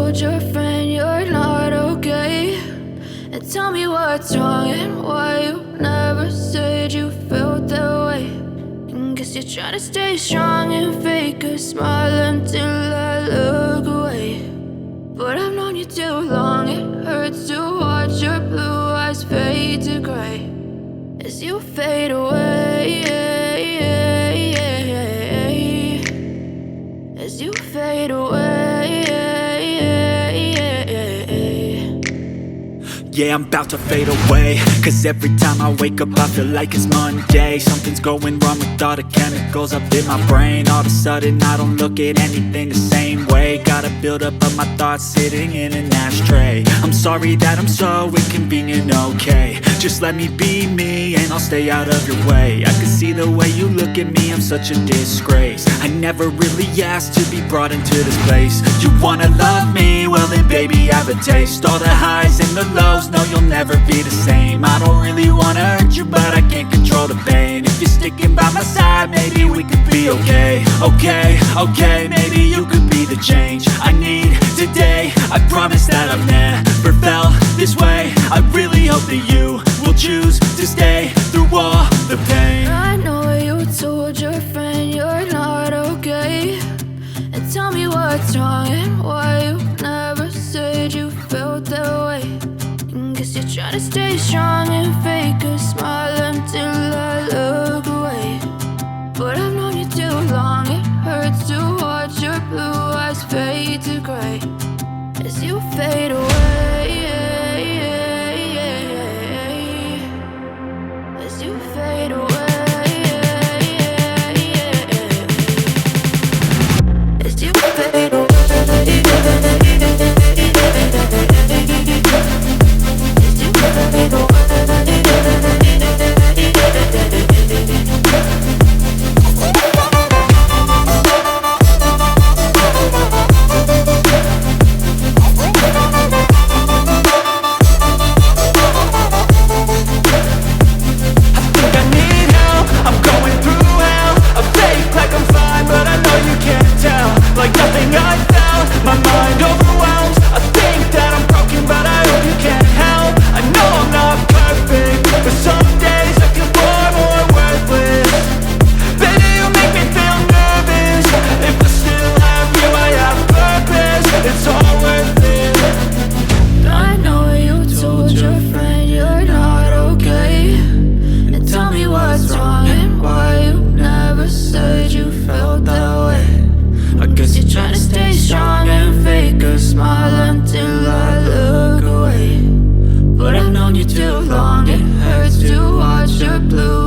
told your friend you're not okay? And tell me what's wrong and why you never said you felt that way. And guess you're trying to stay strong and fake a smile until I look away. But I've known you too long, it hurts to watch your blue eyes fade to gray as you fade away, as you fade away. Yeah, I'm about to fade away, cause every time I wake up I feel like it's Monday. Something's going wrong with all the chemicals up in my brain. All of a sudden I don't look at anything the same way. Got a build up of my thoughts sitting in an ashtray. I'm sorry that I'm so inconvenient, okay? Just let me be me and I'll stay out of your way. I can see the way you look at me, I'm such a disgrace. I never really asked to be brought into this place. You wanna love me? Well then baby, have a taste. All the highs and the lows, no, you'll never be the same. I don't really wanna hurt you, but I can't control the pain. If you're sticking by my side, maybe we could be okay. Okay, maybe you could be the change I need today. I promise that I've never felt this way. I really hope that you will choose to stay through all the pain. I know you told your friend you're not okay. And tell me what's wrong and why you never said you felt that way. And guess you're trying to stay strong and fake a smile until I look away. But I've known you too long, it hurts to watch your blue eyes fade to gray as you fade away, as you fade away. As you fade away, as you fade away. Like nothing I found, my mind overwhelms. I think that I'm broken, but I hope you can't help. I know I'm not perfect, but some days I feel far more worthless. Baby, you make me feel nervous. If I still have you, I have purpose. It's all worth it. I know you told your friend you're not okay. And tell me what's wrong and why you never said you felt that way. I guess you're trying to stay strong and fake a smile until I look away. But I've known you too long, it hurts to watch your blue